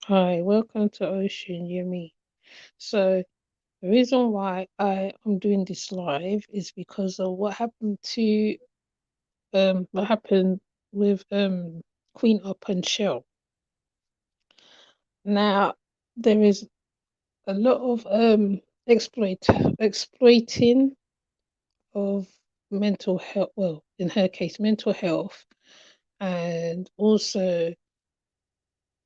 Hi, welcome to Ocean Yumi. So the reason why I am doing this live is because of what happened with Queen Up and Shell. Now there is a lot of exploiting of mental health, well, in her case, mental health, and also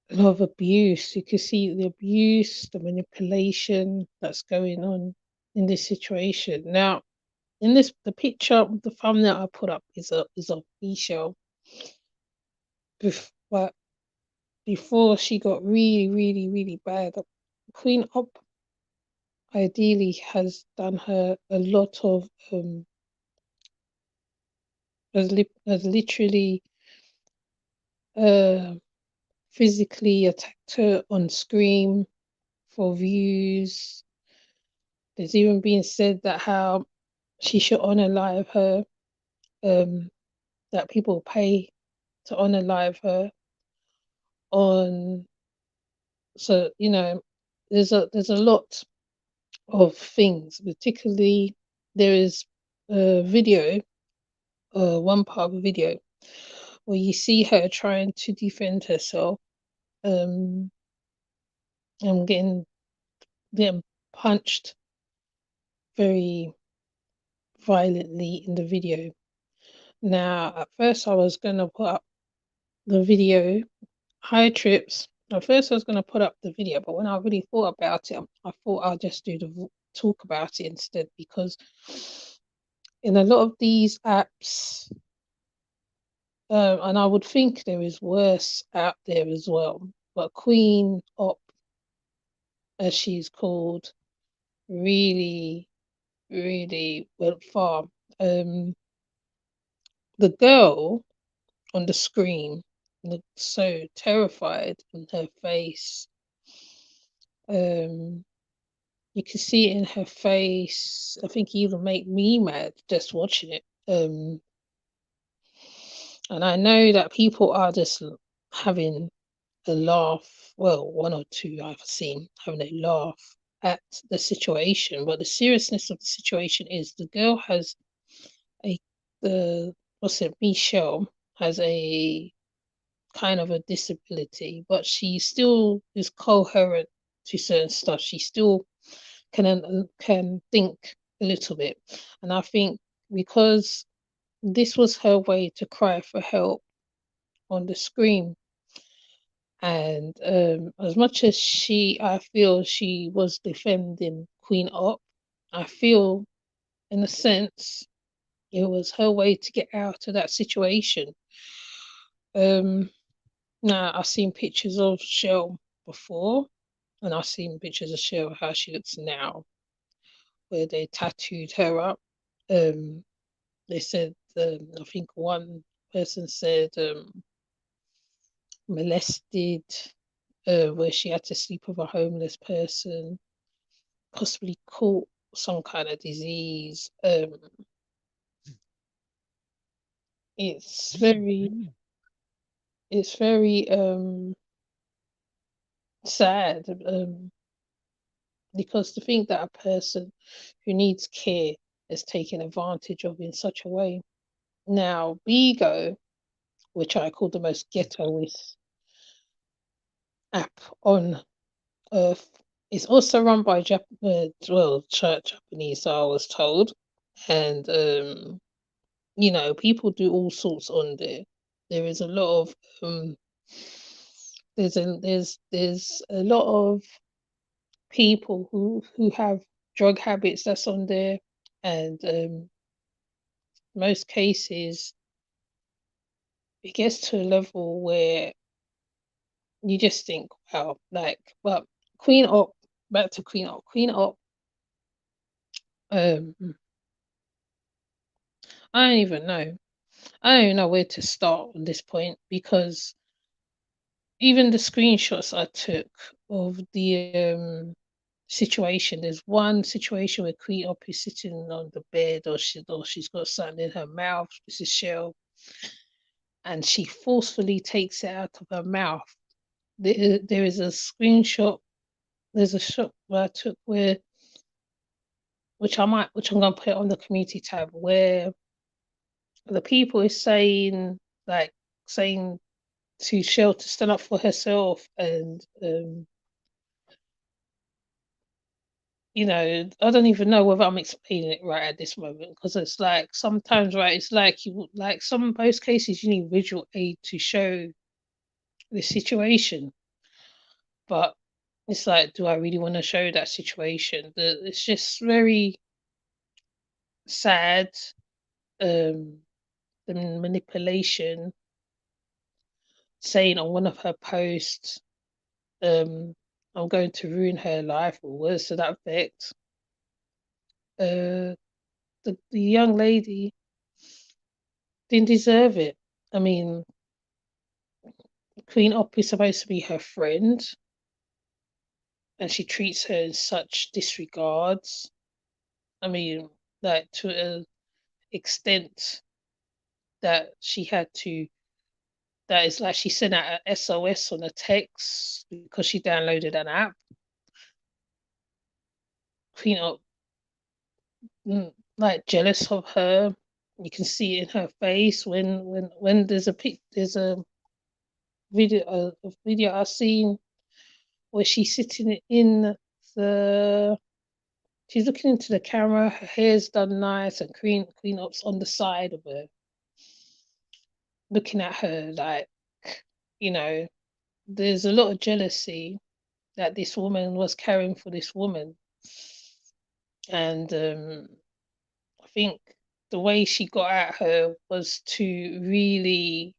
a lot of abuse. You can see the abuse, the manipulation that's going on in this situation. Now, in this, the picture, the thumbnail I put up is of Michelle, but before she got really, really, really bad, Queen Up ideally has done her a lot of has literally uh physically attacked her on screen for views. There's even been said that how she should honor live her, um, that people pay to honor live her on. So there's a lot of things. Particularly, there is a video, one part of a video where you see her trying to defend herself, um, and getting punched very violently in the video. Now, at first, I was gonna put up the video. Hi, Trips. At first, I was going to put up the video, but when I really thought about it, I thought I'll just do the talk about it instead, because in a lot of these apps, and I would think there is worse out there as well, but Queen Op, as she's called, really, really went far. Um, the girl on the screen looked so terrified in her face. Um, You can see it in her face. I think it even made me mad just watching it. And I know that people are just having a laugh. Well, one or two I've seen having a laugh at the situation, but the seriousness of the situation is the girl has a the what's it? Michelle has a kind of a disability, but she still is coherent to certain stuff. She still can think a little bit, and I think because this was her way to cry for help on the screen, and as much as I feel she was defending Queen Op, I feel in a sense it was her way to get out of that situation. Um, Now I've seen pictures of Shell before, and I've seen pictures of Shell how she looks now, where they tattooed her up. Um, they said, I think one person said molested, where she had to sleep with a homeless person, possibly caught some kind of disease. It's very, it's very sad, because to think that a person who needs care is taken advantage of in such a way. Now, bigo, which I call the most ghettoist app on earth, is also run by Japanese, so I was told, and people do all sorts on there. There is a lot of there's a lot of people who have drug habits that's on there, and most cases it gets to a level where you just think, wow, like, well, Queen Op, back to Queen Op. Um, I don't even know. I don't even know where to start on this point, because even the screenshots I took of the situation. There's one situation where Queen Op is sitting on the bed, or she's got something in her mouth. This is Shell, and she forcefully takes it out of her mouth. there is a screenshot. There's a shot where I took where which I'm gonna put on the community tab where the people is saying like saying to Shell to stand up for herself and I don't even know whether I'm explaining it right at this moment because it's like sometimes right it's like you like some most cases you need visual aid to show the situation, but it's like do I really want to show that situation? It's just very sad. um the manipulation, saying on one of her posts, um, I'm going to ruin her life or words to that effect. The young lady didn't deserve it. I mean, Queen Op is supposed to be her friend, and she treats her in such disregards. I mean, like to an extent that she had to. That is like she sent out a SOS on a text because she downloaded an app. Queen Op like jealous of her. You can see it in her face when there's a video I've seen where she's sitting in the she's looking into the camera, her hair's done nice, and Queen Op's on the side of her, looking at her like, you know, there's a lot of jealousy that this woman was carrying for this woman. And I think the way she got at her was to really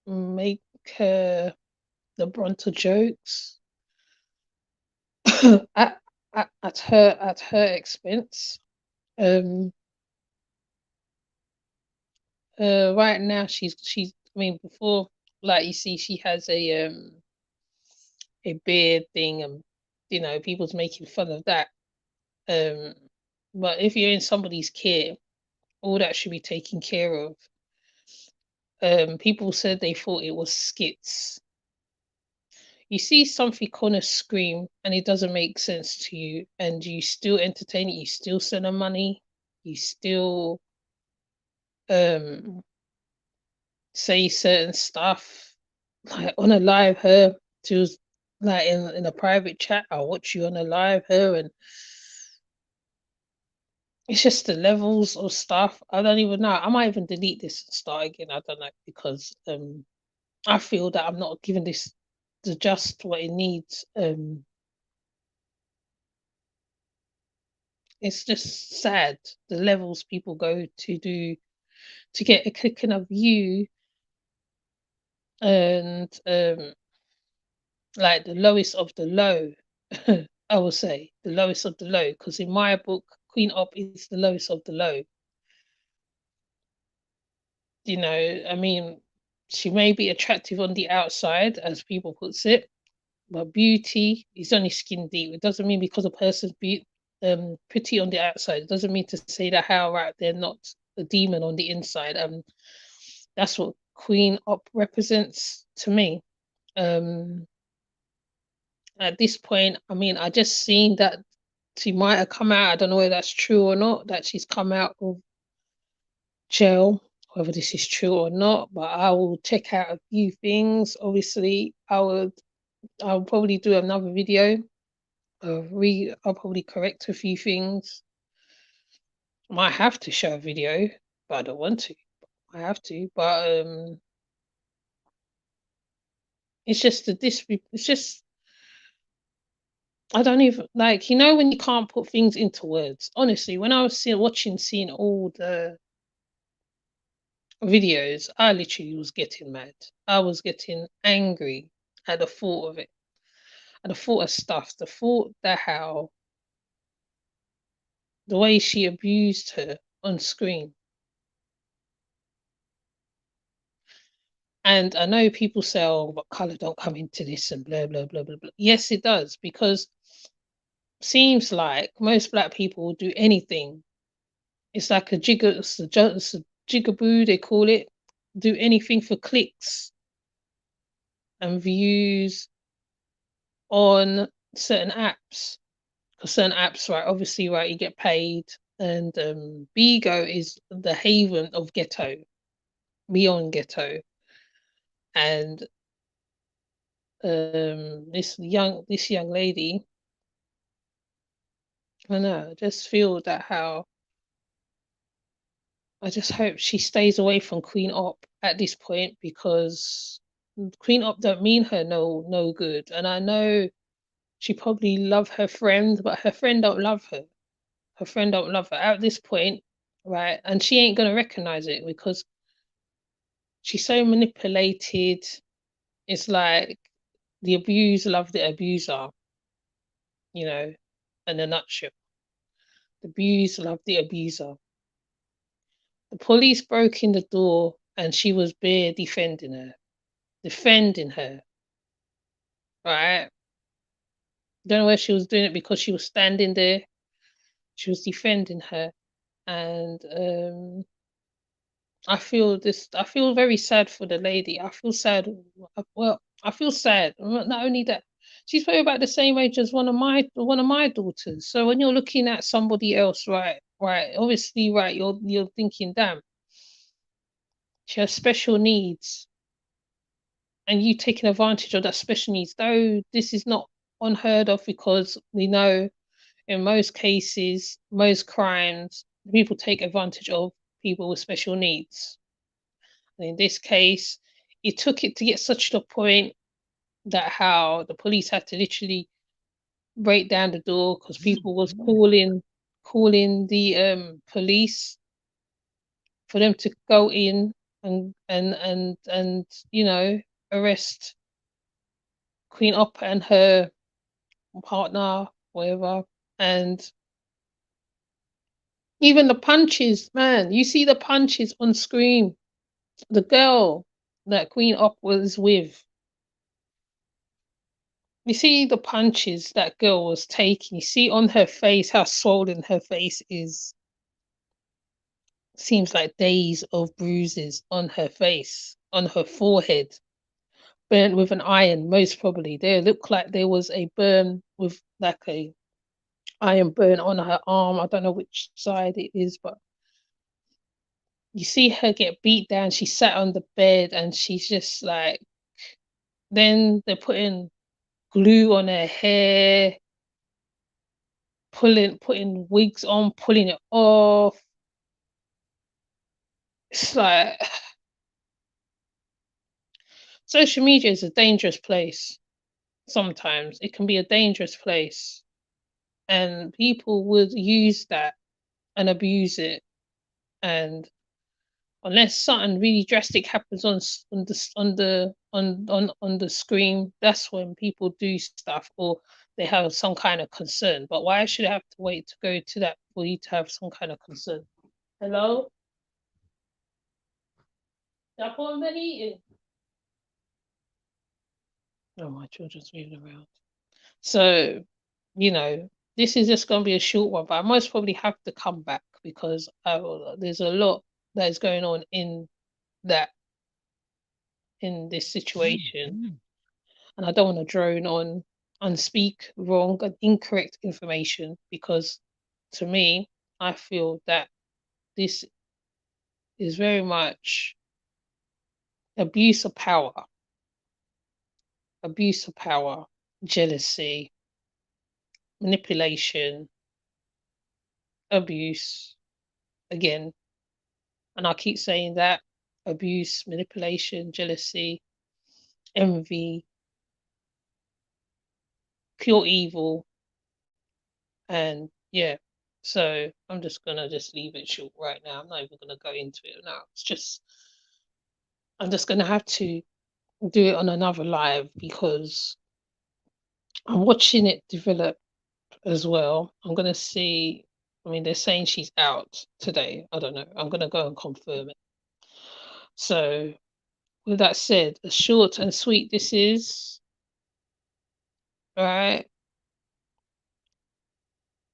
make her the brunt of jokes at, at her expense. Um, right now she's. I mean, before like you see, she has a beard thing, and people's making fun of that. Um, but if you're in somebody's care, all that should be taken care of. People said they thought it was skits. You see something on a screen and it doesn't make sense to you, and you still entertain it, you still send them money, you still um say certain stuff, like on a live her to like in a private chat, I'll watch you on a live her, and it's just the levels of stuff. I don't even know. I might even delete this and start again. I don't know, because I feel that I'm not giving this the just what it needs. It's just sad the levels people go to do to get a clicking of you, and like the lowest of the low. I will say the lowest of the low, because in my book Queen Op is the lowest of the low. I mean, she may be attractive on the outside, as people puts it, but beauty is only skin deep. It doesn't mean because a person's pretty on the outside, it doesn't mean to say that how right they're not a demon on the inside. That's what Queen Op represents to me. Um, at this point, I mean, I just seen that she might have come out. I don't know whether that's true or not, that she's come out of jail, whether this is true or not, but I will check out a few things. Obviously, I'll probably do another video. I'll probably correct a few things. Might have to show a video, but I don't want to. I have to, but it's just it's just I don't even like when you can't put things into words. Honestly, when I was seeing all the videos, I literally was getting mad. I was getting angry at the thought of it, at the thought of stuff, the thought that how the way she abused her on screen. And I know people say, "Oh, but color don't come into this," and blah blah blah blah blah. Yes, it does, because seems like most black people will do anything. It's like it's a jigaboo they call it. Do anything for clicks. and views on certain apps. Because certain apps, right, obviously, right, you get paid, and bigo is the haven of ghetto, beyond ghetto, and this young lady, I know, I just feel that how I just hope she stays away from Queen Op at this point, because Queen Op don't mean her no good. And I know she probably love her friend, but her friend don't love her. Her friend don't love her at this point, right? And she ain't gonna recognize it because she's so manipulated. It's like the abused love the abuser, you know, in a nutshell. The abused love the abuser. The police broke in the door and she was bare defending her, right? Don't know where she was doing it because she was standing there. She was defending her, and I feel very sad for the lady. I feel sad. Well, I feel sad. Not only that, she's probably about the same age as one of my daughters. So when you're looking at somebody else, right, obviously, right, you're thinking, damn, she has special needs, and you taking advantage of that special needs. Though this is not unheard of, because we know in most cases, most crimes, people take advantage of people with special needs. And in this case, it took it to get such to a point that how the police had to literally break down the door because people was calling the police for them to go in and arrest Queen Op and her partner, whatever. And even the punches, man, you see the punches on screen. The girl that Queen Op was with, you see the punches that girl was taking. You see on her face how swollen her face is. Seems like days of bruises on her face, on her forehead, burnt with an iron, most probably. There looked like there was a burn with like a iron burn on her arm. I don't know which side it is, but you see her get beat down. She sat on the bed and she's just like, then they're putting glue on her hair, putting wigs on, pulling it off. It's like social media is a dangerous place. Sometimes it can be a dangerous place, and people would use that and abuse it. And unless something really drastic happens on the screen, that's when people do stuff or they have some kind of concern. But why should I have to wait to go to that for you to have some kind of concern? Hello? Stop on the heating. Oh, my children's moving around. So, this is just going to be a short one, but I most probably have to come back because there's a lot that is going on that in this situation, and I don't want to drone on and speak wrong and incorrect information because, to me, I feel that this is very much abuse of power, jealousy, manipulation, abuse again. And I keep saying that: abuse, manipulation, jealousy, envy, pure evil. And yeah, so I'm just gonna just leave it short right now. I'm not even gonna go into it now. I'm just gonna have to do it on another live because I'm watching it develop as well. I'm gonna see. I mean, they're saying she's out today. I don't know. I'm gonna go and confirm it. So, with that said, as short and sweet this is, right?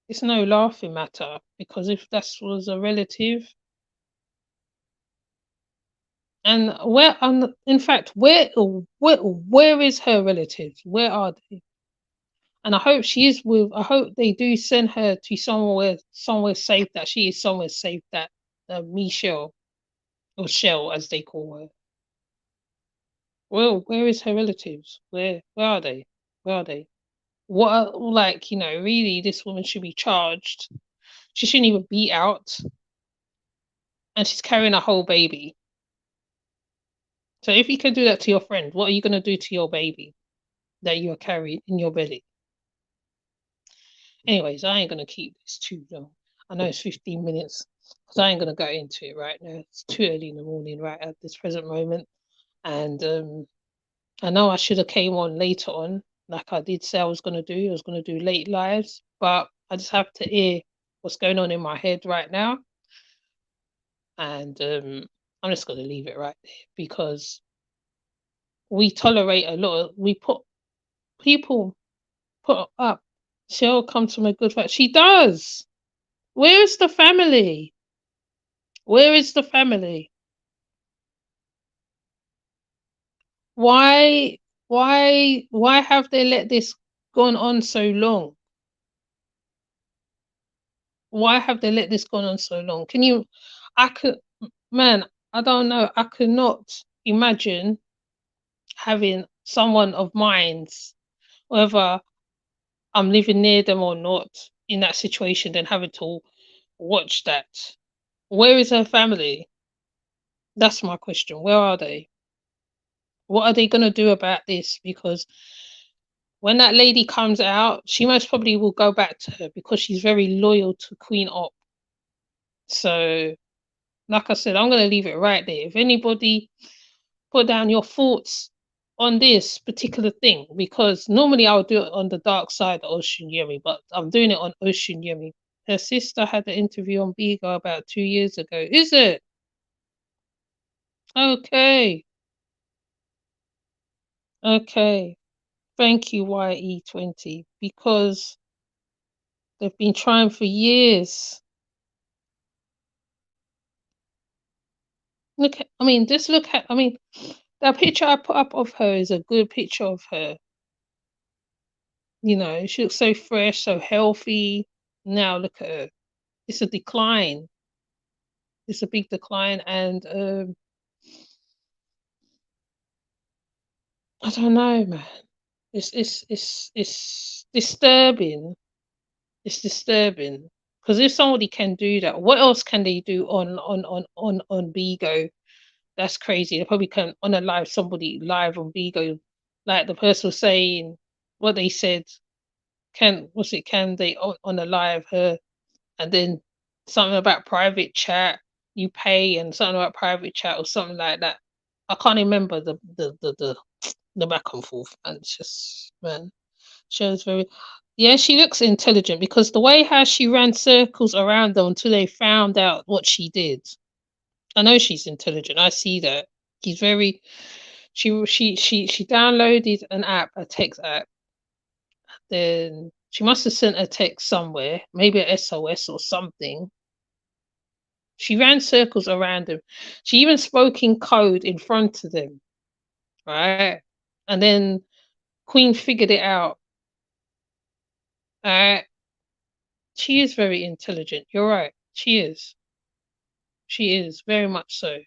It's no laughing matter because if that was a relative, And in fact, where is her relatives? Where are they? And I hope she is with. I hope they do send her to somewhere safe. That she is somewhere safe. That Michelle or Shell, as they call her. Well, where is her relatives? Where are they? Where are they? What like really, this woman should be charged. She shouldn't even be out, and she's carrying a whole baby. So if you can do that to your friend, what are you gonna do to your baby that you're carrying in your belly? Anyways, I ain't gonna keep this too long. I know it's 15 minutes, because I ain't gonna go into it right now. It's too early in the morning, right at this present moment. And I know I should have came on later on, like I did say I was gonna do. I was gonna do late lives, but I just have to hear what's going on in my head right now, and I'm just gonna leave it right there, because we tolerate a lot. We put people put up. She'll come to my good fight. She does. Where is the family? Where is the family? Why why have they let this gone on so long? Why have they let this gone on so long? Can you I could man, I don't know. I could not imagine having someone of mine's, whether I'm living near them or not, in that situation, then having to watch that. Where is her family? That's my question. Where are they? What are they gonna do about this? Because when that lady comes out, she most probably will go back to her, because she's very loyal to Queen Op. So, like I said, I'm gonna leave it right there. If anybody put down your thoughts on this particular thing, because normally I would do it on the dark side of Ocean Yemi, but I'm doing it on Ocean Yemi. Her sister had an interview on Bigo about 2 years ago. Is it? Okay. Okay. Thank you, YE20, because they've been trying for years. I mean, that picture I put up of her is a good picture of her. She looks so fresh, so healthy. Now look at her. It's a decline. It's a big decline, and I don't know, man. It's disturbing. It's disturbing, because if somebody can do that, what else can they do on Bigo? That's crazy. They probably can on a live somebody live on Bigo, like the person was saying what they said. Can they on a live her, and then something about private chat, you pay, and something about private chat or something like that. I can't remember the back and forth, and it's just, man, shows very. Yeah, she looks intelligent, because the way how she ran circles around them until they found out what she did. I know she's intelligent. I see that. She's very. She downloaded an app, a text app. Then she must have sent a text somewhere, maybe a SOS or something. She ran circles around them. She even spoke in code in front of them, right? And then Queen figured it out. Uh, she is very intelligent. You're right. She is. She is very much so.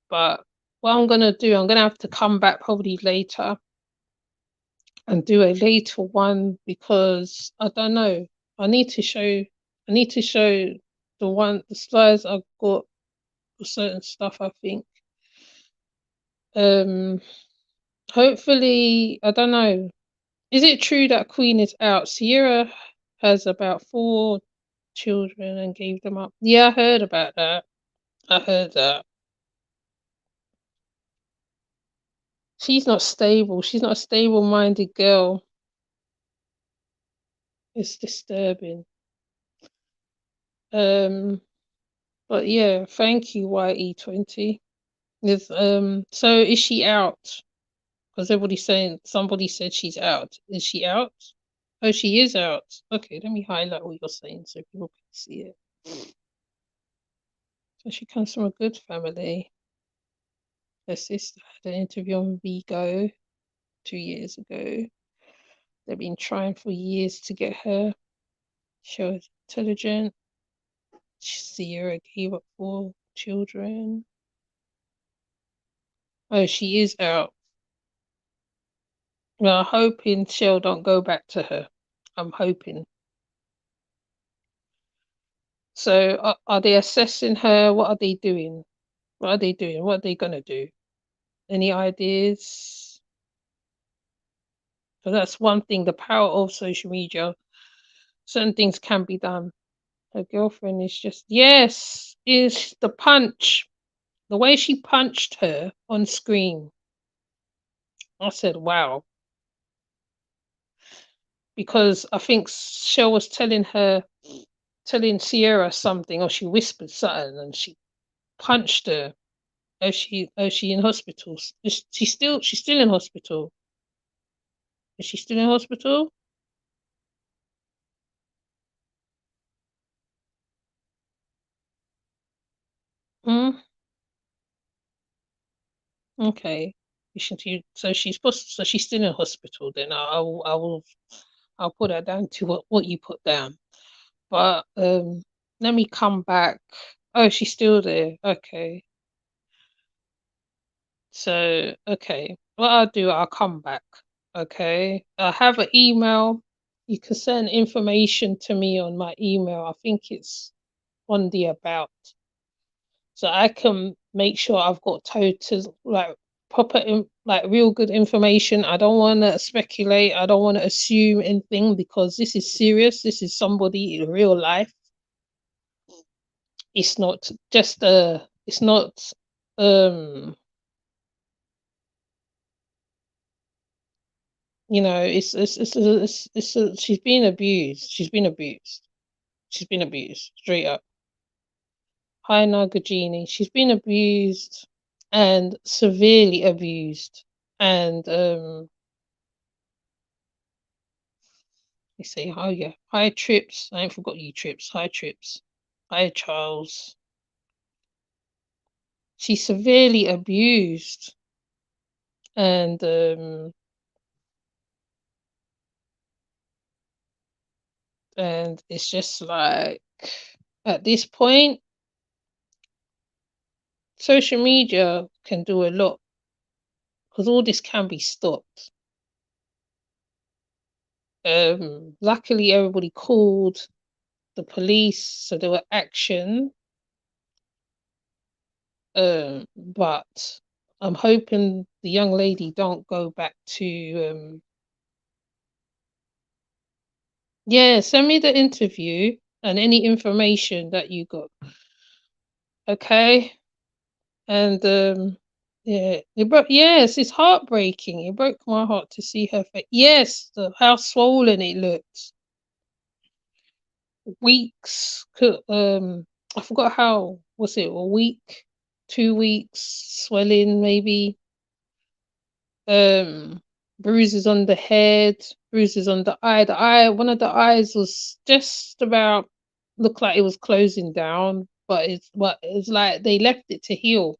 But what I'm gonna do, I'm gonna have to come back probably later and do a later one, because I don't know. I need to show. I need to show the slides I've got for certain stuff. I think. Um. Hopefully, I don't know. Is it true that Queen is out? Sierra has about 4 children and gave them up. Yeah, I heard about that. I heard that. She's not stable. She's not a stable-minded girl. It's disturbing. Um, but yeah, thank you, YE20. So is she out? Because everybody's saying somebody said she's out. Is she out? Oh, she is out. Okay, let me highlight what you're saying so people can see it. So she comes from a good family. Her sister had an interview on Bigo 2 years ago. They've been trying for years to get her. She was intelligent. Sierra gave up 4 children. Oh, she is out. Well, I'm hoping Shell don't go back to her. I'm hoping. So are they assessing her? What are they doing? What are they doing? What are they gonna do? Any ideas? So that's one thing, the power of social media. Certain things can be done. Her girlfriend is just, yes, is the punch. The way she punched her on screen. I said, wow. Because I think Shell was telling Sierra something, or she whispered something, and she punched her. She in hospital? She's still in hospital. Is she still in hospital? Hmm. Okay. So she's supposed. So she's still in hospital. Then I'll put her down to what you put down. But let me come back. Oh, she's still there. Okay. So okay. What I'll do, I'll come back. Okay. I have an email. You can send information to me on my email. I think it's on the about. So I can make sure I've got total like like real good information. I don't want to speculate. I don't want to assume anything because this is serious. This is somebody in real life. It's not just it's not um she's been abused. She's been abused straight up. Hi Nagajini. She's been abused and severely abused. And you say, oh yeah, hi Trips. I ain't forgot you, Trips. Hi Trips. Hi Charles. She's severely abused, and it's just like at this point, social media can do a lot because all this can be stopped. Luckily, everybody called the police, so there were action. But I'm hoping the young lady don't go back to yeah, send me the interview and any information that you got. Okay? And yeah, yes, it's heartbreaking. It broke my heart to see her face. Yes, how swollen it looked. Weeks could I forgot how was it, a week, 2 weeks, swelling maybe. um Bruises on the head, bruises on the eye. One of the eyes was just about looked like it was closing down, but it's like they left it to heal.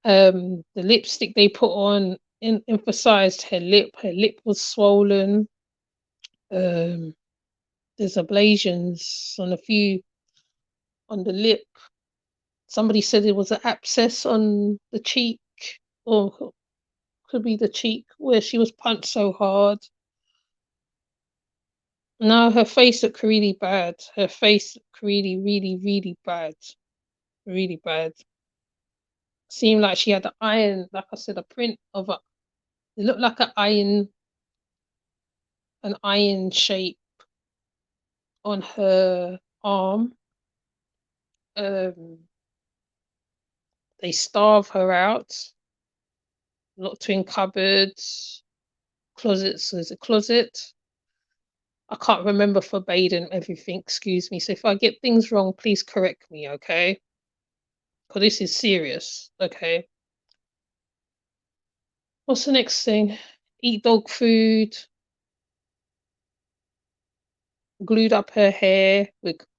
The lipstick they put on emphasized her lip. Her lip was swollen. um there's ablations on a few on the lip. Somebody said it was an abscess on the cheek, or could be the cheek where she was punched so hard. No, her face looked really bad. Her face looked really, really, really bad. Really bad. Seemed like she had an iron, like I said, a print of a. It looked like an iron shape on her arm. Um, they starve her out. Locked her in cupboards, closets. There's a closet. I can't remember verbatim everything. Excuse me. So if I get things wrong, please correct me, okay? Because this is serious, okay? What's the next thing? Eat dog food, glued up her hair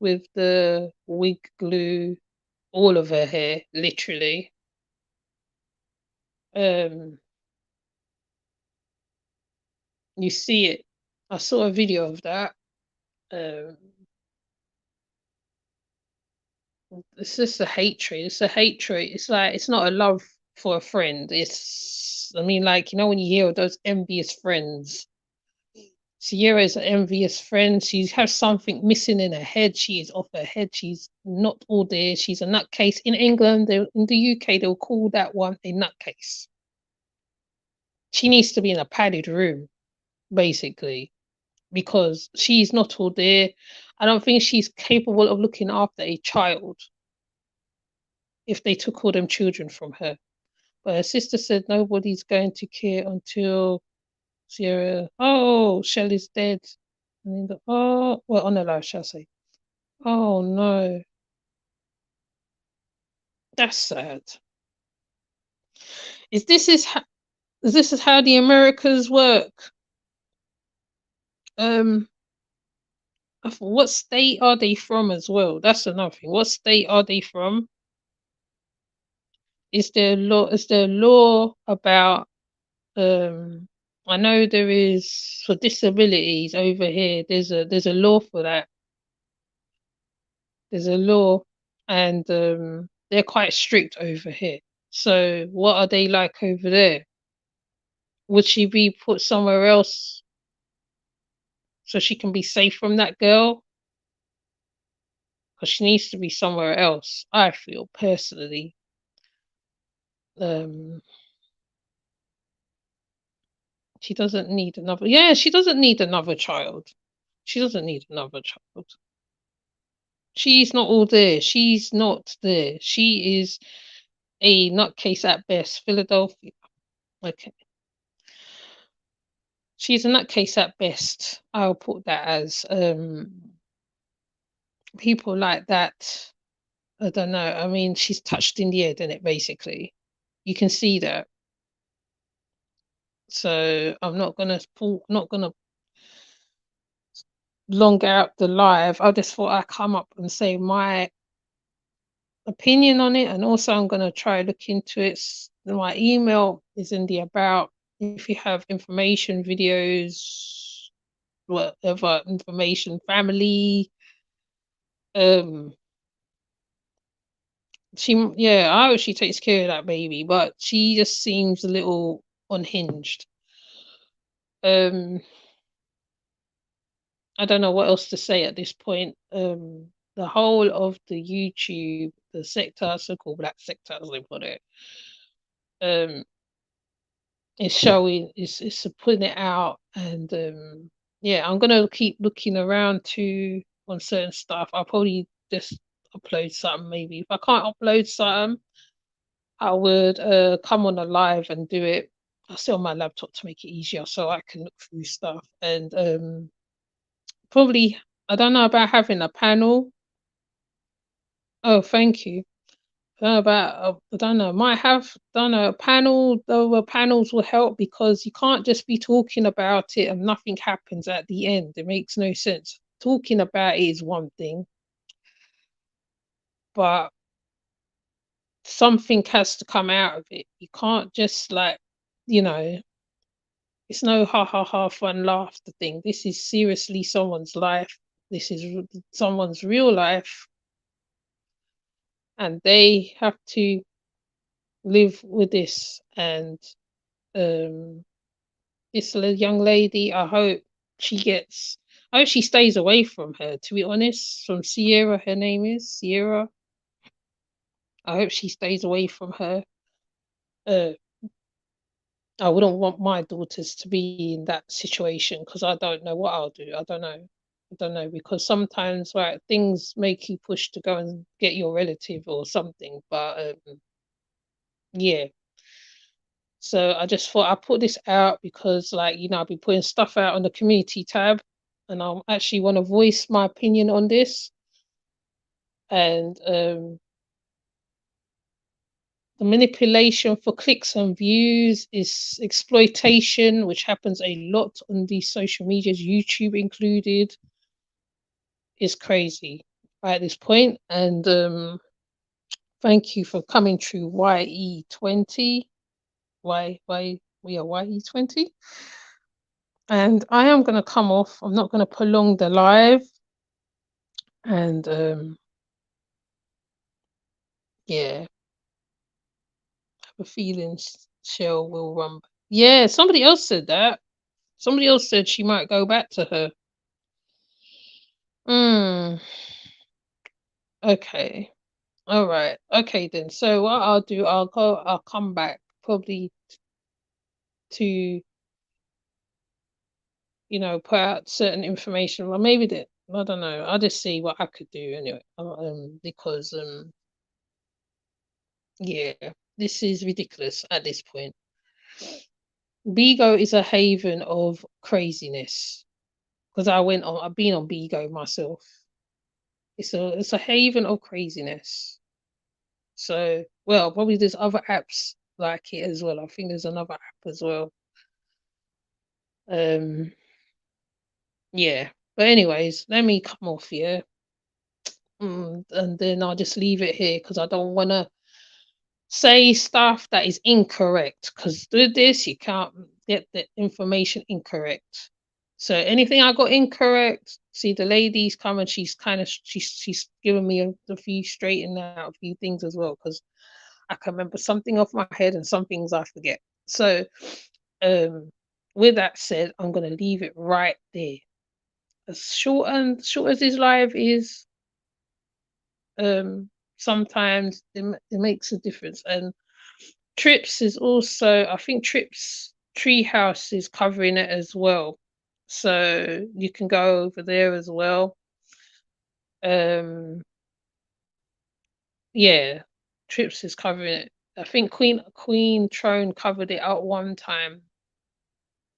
with the wig glue. all of her hair, literally. Um, you see it. I saw a video of that. Um, it's just a hatred. It's a hatred. It's like it's not a love for a friend. It's, I mean, like, you know, when you hear of those envious friends. Sierra is an envious friend. She has something missing in her head. She is off her head. She's not all there. She's a nutcase. In England, in the UK, they'll call that one a nutcase. She needs to be in a padded room, basically, because she's not all there. I don't think she's capable of looking after a child if they took all them children from her. But her sister said nobody's going to care until Sierra. Oh, Shelley's dead. And then oh, well, on the live, shall I say? Oh no, that's sad. Is this is ho- is this is how the Americas work? Um, what state are they from as well? That's another thing. What state are they from? Is there law? Is there law about? I know there is for disabilities over here. There's a law for that. There's a law, and they're quite strict over here. So what are they like over there? Would she be put somewhere else so she can be safe from that girl? Because she needs to be somewhere else. I feel personally. Um, she doesn't need another. Yeah, she doesn't need another child. She doesn't need another child. She's not all there. She's not there. She is a nutcase at best. Philadelphia. Okay. She's a nutcase at best. I'll put that as people like that. I don't know. I mean, she's touched in the head, isn't it, basically? You can see that. So I'm not gonna long out the live. I just thought I'd come up and say my opinion on it, and also I'm gonna try look into it. My email is in the about. If you have information, videos, whatever information, family, um, yeah, I hope she takes care of that baby, but she just seems a little unhinged. Um, I don't know what else to say at this point. The whole of the YouTube, the sector, so-called black sector, as they put it, um, is showing, is putting it out, and yeah, I'm gonna keep looking around too on certain stuff. I'll probably just upload something maybe. If I can't upload something, I would come on a live and do it. I'll sit on my laptop to make it easier so I can look through stuff and probably, I don't know about having a panel. Oh, thank you. I don't know about, I don't know, might have, don't know, a panel, the panels will help because you can't just be talking about it and nothing happens at the end. It makes no sense. Talking about it is one thing, but something has to come out of it. You can't just like, you know, it's no ha ha ha fun laughter thing. This is seriously someone's life. This is someone's real life, and they have to live with this. And um, this young lady, I hope she stays away from her. To be honest, from Sierra, her name is Sierra. I hope she stays away from her. Uh, I wouldn't want my daughters to be in that situation because I don't know what I'll do. I don't know. I don't know because sometimes right things make you push to go and get your relative or something. But yeah, so I just thought I'd put this out because like I'll be putting stuff out on the community tab, and I actually want to voice my opinion on this. And the manipulation for clicks and views is exploitation, which happens a lot on these social medias, YouTube included, is crazy at this point. And Thank you for coming through YE20. We are YE20. And I am going to come off. I'm not going to prolong the live. And yeah, I have a feeling Shell will run. Yeah, somebody else said that. Somebody else said she might go back to her. Okay. All right. Okay then. So what I'll do, I'll come back probably to, put out certain information. Well, maybe that, I don't know. I'll just see what I could do anyway. Because yeah, this is ridiculous at this point. Bigo is a haven of craziness because I've been on Bigo myself. It's a haven of craziness. So, well, probably there's other apps like it as well. I think there's another app as well. Um, yeah. But anyways, let me come off here, and then I'll just leave it here because I don't want to say stuff that is incorrect. Because with this, you can't get the information incorrect. So anything I got incorrect, see the lady's coming. She's kind of she's giving me a few straighten out a few things as well because I can remember something off my head and some things I forget. So, with that said, I'm gonna leave it right there. As short as this live is, sometimes it makes a difference. And Trips is also, I think Trips Treehouse is covering it as well, so you can go over there as well. Um, yeah, Trips is covering it. I think Queen Throne covered it at one time.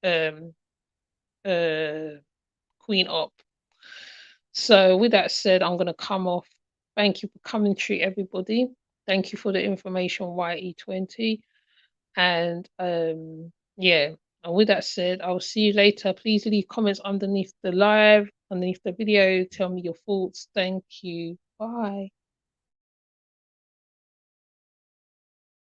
Um, uh, Queen Op. So with that said, I'm gonna come off. Thank you for coming through, everybody. Thank you for the information, YE20. And yeah, and with that said, I'll see you later. Please leave comments underneath the live, underneath the video. Tell me your thoughts. Thank you. Bye.